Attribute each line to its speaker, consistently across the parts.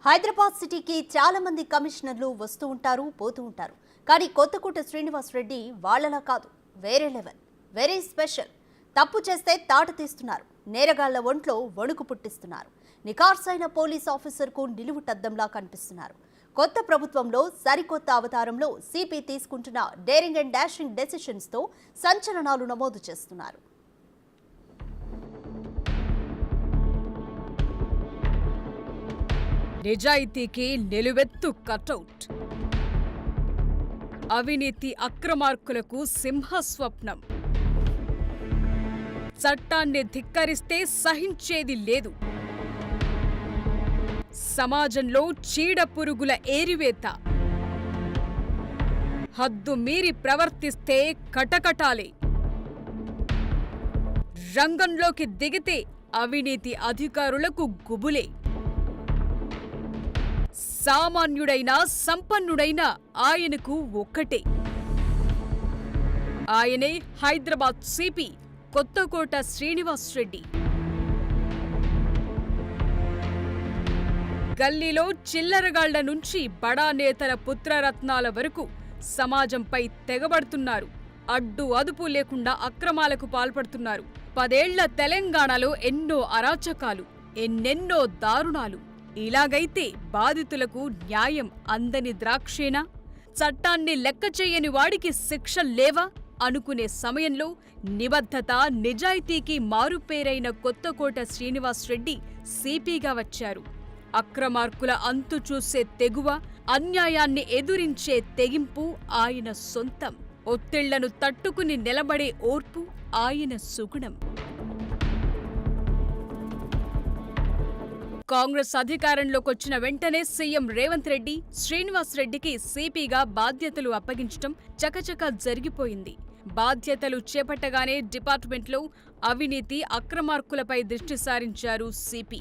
Speaker 1: హైదరాబాద్ సిటీకి చాలా మంది కమిషనర్లు వస్తూ ఉంటారు, పోతూ ఉంటారు. కానీ కొత్తకోట శ్రీనివాస్ రెడ్డి వాళ్ళలా కాదు. వేరే లెవెల్, వెరీ స్పెషల్. తప్పు చేస్తే తాట తీస్తున్నారు. నేరగాళ్ల ఒంట్లో వణుకు పుట్టిస్తున్నారు. నికార్సైన పోలీస్ ఆఫీసర్కు నిలువుటద్దంలా కనిపిస్తున్నారు. కొత్త ప్రభుత్వంలో సరికొత్త అవతారంలో సిపి తీసుకుంటున్న డేరింగ్ అండ్ డాషింగ్ డెసిషన్స్తో సంచలనాలు నమోదు చేస్తున్నారు.
Speaker 2: నిజాయితీకి నిలువెత్తు కటౌట్. అవినీతి అక్రమార్కులకు సింహస్వప్నం. చట్టాన్ని ధిక్కరిస్తే సహించేది లేదు. సమాజంలో చీడపురుగుల ఏరివేత. హద్దు మీరి ప్రవర్తిస్తే కటకటాలే. రంగంలోకి దిగితే అవినీతి అధికారులకు గుబులే. సామాన్యుడైనా సంపన్నుడైనా ఆయనకు ఒక్కటే. ఆయనే హైదరాబాద్ సిపి కొత్తకోట శ్రీనివాస్ రెడ్డి. గల్లీలో చిల్లరగాళ్ల నుంచి బడా నేతల పుత్రరత్నాల వరకు సమాజంపై తెగబడుతున్నారు. అడ్డు అదుపు లేకుండా అక్రమాలకు పాల్పడుతున్నారు. 10 ఏళ్ల తెలంగాణలో ఎన్నో అరాచకాలు, ఎన్నెన్నో దారుణాలు. ఇలాగైతే బాధితులకు న్యాయం అందని ద్రాక్షేనా? చట్టాన్ని లెక్క చేయని వాడికి శిక్ష లేవా అనుకునే సమయంలో నిబద్ధత, నిజాయితీకి మారుపేరైన కొత్తకోట శ్రీనివాస్ రెడ్డి సిపిగా వచ్చారు. అక్రమార్కుల అంతు చూసే తెగువ, అన్యాయాన్ని ఎదురించే తెగింపు ఆయన సొంతం. ఒత్తిళ్లను తట్టుకుని నిలబడే ఓర్పు ఆయన సుగుణం. కాంగ్రెస్ అధికారంలోకొచ్చిన వెంటనే సీఎం రేవంత్ రెడ్డి శ్రీనివాస్ రెడ్డికి సిపిగా బాధ్యతలు అప్పగించడం చకచకా జరిగిపోయింది. బాధ్యతలు చేపట్టగానే డిపార్ట్మెంట్లో అవినీతి, అక్రమార్కులపై దృష్టి సారించారు సిపి.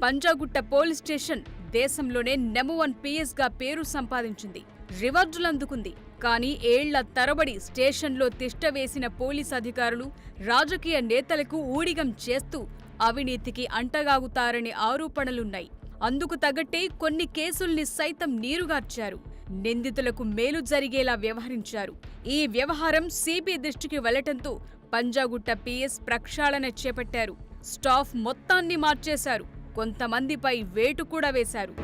Speaker 2: పంజాగుట్ట పోలీస్ స్టేషన్ దేశంలోనే నెంబర్ 1 పిఎస్గా పేరు సంపాదించింది, రివార్డులందుకుంది. కానీ ఏళ్ల తరబడి స్టేషన్లో తిష్టవేసిన పోలీస్ అధికారులు రాజకీయ నేతలకు ఊడిగం చేస్తూ అవినీతికి అంటగాగుతారనే ఆరోపణలున్నాయి. అందుకు తగ్గట్టే కొన్ని కేసుల్ని సైతం నీరుగార్చారు. నిందితులకు మేలు జరిగేలా వ్యవహరించారు. ఈ వ్యవహారం సిపి దృష్టికి వెళ్లటంతో పంజాగుట్ట పిఎస్ ప్రక్షాళన చేపట్టారు. స్టాఫ్ మొత్తాన్ని మార్చేశారు. కొంతమందిపై వేటు కూడా వేశారు.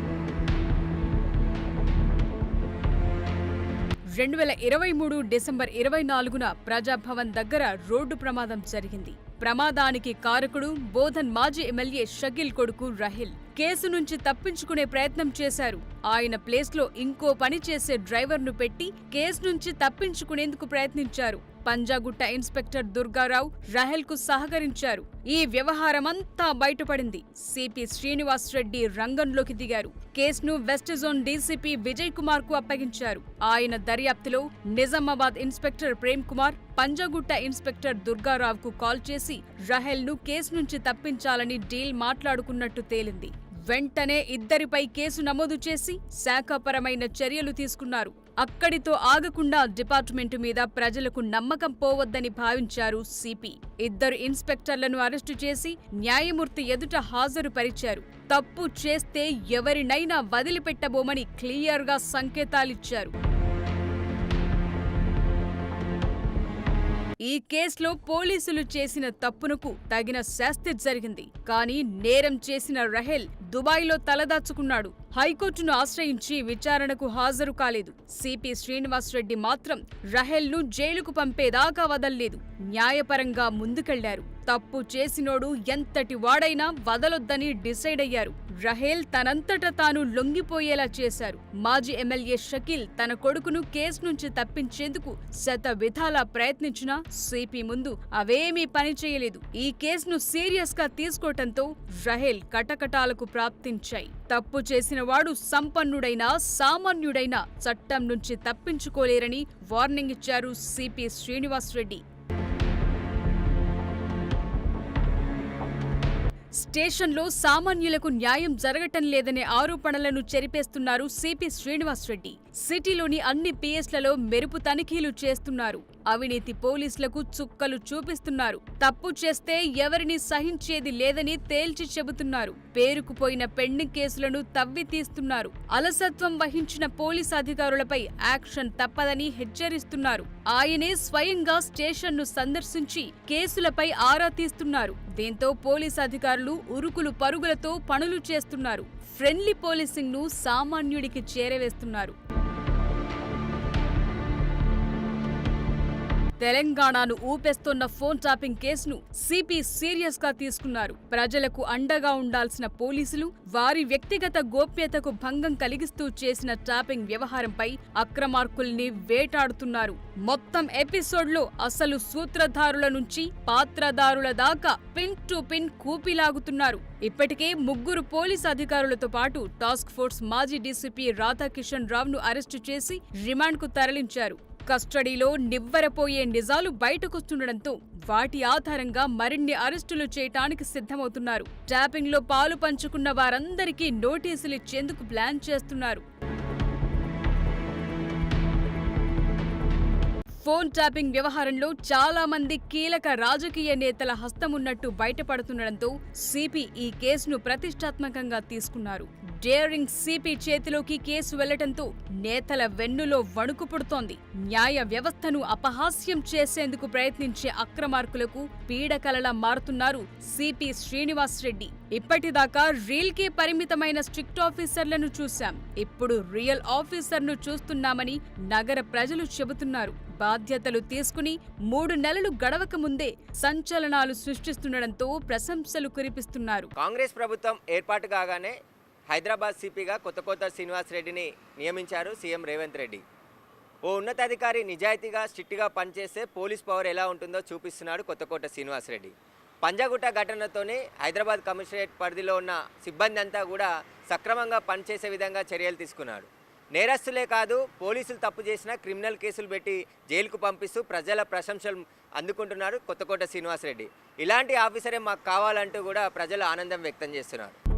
Speaker 2: 2023 డిసెంబర్ 24న ప్రజాభవన్ దగ్గర రోడ్డు ప్రమాదం జరిగింది. ప్రమాదానికి కారకుడు బోధన్ మాజీ ఎమ్మెల్యే షకీల్ కొడుకు రహిల్. కేసు నుంచి తప్పించుకునే ప్రయత్నం చేశారు. ఆయన ప్లేస్లో ఇంకో పని చేసే డ్రైవర్ను పెట్టి కేసు నుంచి తప్పించుకునేందుకు ప్రయత్నించారు. పంజాగుట్ట ఇన్స్పెక్టర్ దుర్గారావు రహెల్కు సహకరించారు. ఈ వ్యవహారమంతా బయటపడింది. సిపి శ్రీనివాస్ రెడ్డి రంగంలోకి దిగారు. కేసును west zone DCP Vijay Kumar కు అప్పగించారు. ఆయన దర్యాప్తులో నిజామాబాద్ ఇన్స్పెక్టర్ ప్రేమ్ కుమార్ పంజాగుట్ట ఇన్స్పెక్టర్ దుర్గారావుకు కాల్ చేసి రహెల్ను కేసు నుంచి తప్పించాలని డీల్ మాట్లాడుకున్నట్టు తేలింది. వెంటనే ఇద్దరిపై కేసు నమోదు చేసి శాఖాపరమైన చర్యలు తీసుకున్నారు. అక్కడితో ఆగకుండా డిపార్ట్మెంటు మీద ప్రజలకు నమ్మకం పోవద్దని భావించారు సిపి. 2 ఇన్స్పెక్టర్లను అరెస్టు చేసి న్యాయమూర్తి ఎదుట హాజరుపరిచారు. తప్పు చేస్తే ఎవరినైనా వదిలిపెట్టబోమని క్లియర్గా సంకేతాలిచ్చారు. ఈ కేసులో పోలీసులు చేసిన తప్పునకు తగిన శాస్తి జరిగింది. కానీ నేరం చేసిన రహెల్ దుబాయ్లో తలదాచుకున్నాడు. హైకోర్టును ఆశ్రయించి విచారణకు హాజరు కాలేదు. సిపి శ్రీనివాస్ రెడ్డి మాత్రం రహెల్ను జైలుకు పంపేదాకా వదల్లేదు. న్యాయపరంగా ముందుకెళ్లారు. తప్పు చేసినోడు ఎంతటి వాడైనా వదలొద్దని డిసైడ్ అయ్యారు. రహేల్ తనంతట తాను లొంగిపోయేలా చేశారు. మాజీ ఎమ్మెల్యే షకీల్ తన కొడుకును కేసు నుంచి తప్పించేందుకు శత విధాలా ప్రయత్నించినా సిపి ముందు అవేమీ పనిచేయలేదు. ఈ కేసును సీరియస్ గా తీసుకోవటంతో రహేల్ కటకటాలకు ప్రాప్తించాయి. తప్పు చేసిన వాడు సంపన్నుడైనా సామాన్యుడైనా చట్టం నుంచి తప్పించుకోలేరని వార్నింగ్ ఇచ్చారు సిపి శ్రీనివాస్ రెడ్డి. స్టేషన్లో సామాన్యులకు న్యాయం జరగటం లేదనే ఆరోపణలను చెరిపేస్తున్నారు సిపి శ్రీనివాస్ రెడ్డి. సిటీలోని అన్ని పిఎస్లలో మెరుపు తనిఖీలు చేస్తున్నారు. అవినీతి పోలీసులకు చుక్కలు చూపిస్తున్నారు. తప్పు చేస్తే ఎవరిని సహించేది లేదని తేల్చి చెబుతున్నారు. పేరుకుపోయిన పెండింగ్ కేసులను తవ్వి తీస్తున్నారు. అలసత్వం వహించిన పోలీస్ అధికారులపై యాక్షన్ తప్పదని హెచ్చరిస్తున్నారు. ఆయనే స్వయంగా స్టేషన్ను సందర్శించి కేసులపై ఆరా తీస్తున్నారు. దీంతో పోలీస్ అధికారులు ఉరుకులు పరుగులతో పనులు చేస్తున్నారు. ఫ్రెండ్లీ పోలీసింగ్ ను సామాన్యుడికి చేరవేస్తున్నారు. తెలంగాణను ఊపేస్తున్న ఫోన్ ట్యాపింగ్ కేసును సిపి సీరియస్ గా తీసుకున్నారు. ప్రజలకు అండగా ఉండాల్సిన పోలీసులు వారి వ్యక్తిగత గోప్యతకు భంగం కలిగిస్తూ చేసిన ట్యాపింగ్ వ్యవహారంపై అక్రమార్కుల్ని వేటాడుతున్నారు. మొత్తం ఎపిసోడ్లో అసలు సూత్రధారుల నుంచి పాత్రధారుల దాకా పిన్ టు పిన్ కూపిలాగుతున్నారు. ఇప్పటికే 3 పోలీస్ అధికారులతో పాటు టాస్క్ ఫోర్స్ మాజీ డీసీపీ రాధాకిషన్ రావును అరెస్టు చేసి రిమాండ్కు తరలించారు. కస్టడీలో నివ్వెరపోయే నిజాలు బయటకొస్తుండటంతో వాటి ఆధారంగా మరిన్ని అరెస్టులు చేయటానికి సిద్ధమవుతున్నారు. ట్యాపింగ్ లో పాలు పంచుకున్న వారందరికీ నోటీసులు ఇచ్చేందుకు ప్లాన్ చేస్తున్నారు. ఫోన్ ట్యాపింగ్ వ్యవహారంలో చాలా మంది కీలక రాజకీయ నేతల హస్తమున్నట్టు బయటపడుతుండటంతో సిపి ఈ కేసును ప్రతిష్టాత్మకంగా తీసుకున్నారు. డేరింగ్ సిపి చేతిలోకి కేసు వెళ్లటంతో నేతల వెన్నులో వణుకు పుడుతోంది. న్యాయ వ్యవస్థను అపహాస్యం చేసేందుకు ప్రయత్నించే అక్రమార్కులకు పీడకలలా మారుతున్నారు సిపి శ్రీనివాస్ రెడ్డి. ఇప్పటిదాకా రీల్కే పరిమితమైన స్ట్రిక్ట్ ఆఫీసర్లను చూశాం. ఇప్పుడు రియల్ ఆఫీసర్ను చూస్తున్నామని నగర ప్రజలు చెబుతున్నారు. బాధ్యతలు తీసుకుని 3 నెలలు గడవక ముందే సంచలనాలు సృష్టిస్తుండటంతో ప్రశంసలు కురిపిస్తున్నారు.
Speaker 3: కాంగ్రెస్ ప్రభుత్వం ఏర్పాటు కాగానే హైదరాబాద్ సిపిగా కొత్తకోట శ్రీనివాస్ రెడ్డిని నియమించారు సీఎం రేవంత్ రెడ్డి. ఓ ఉన్నతాధికారి నిజాయితీగా స్ట్రిక్ట్గా పనిచేస్తే పోలీస్ పవర్ ఎలా ఉంటుందో చూపిస్తున్నాడు కొత్తకోట శ్రీనివాస్ రెడ్డి. పంజాగుట్ట ఘటనతోనే హైదరాబాద్ కమిషనరేట్ పరిధిలో ఉన్న సిబ్బంది అంతా కూడా సక్రమంగా పనిచేసే విధంగా చర్యలు తీసుకున్నాడు. నేరస్తులే కాదు, పోలీసులు తప్పు చేసినా క్రిమినల్ కేసులు పెట్టి జైలుకు పంపిస్తూ ప్రజల ప్రశంసలు అందుకుంటున్నారు కొత్తకోట శ్రీనివాస్ రెడ్డి. ఇలాంటి ఆఫీసరే మాకు కావాలంటూ కూడా ప్రజలు ఆనందం వ్యక్తం చేస్తున్నారు.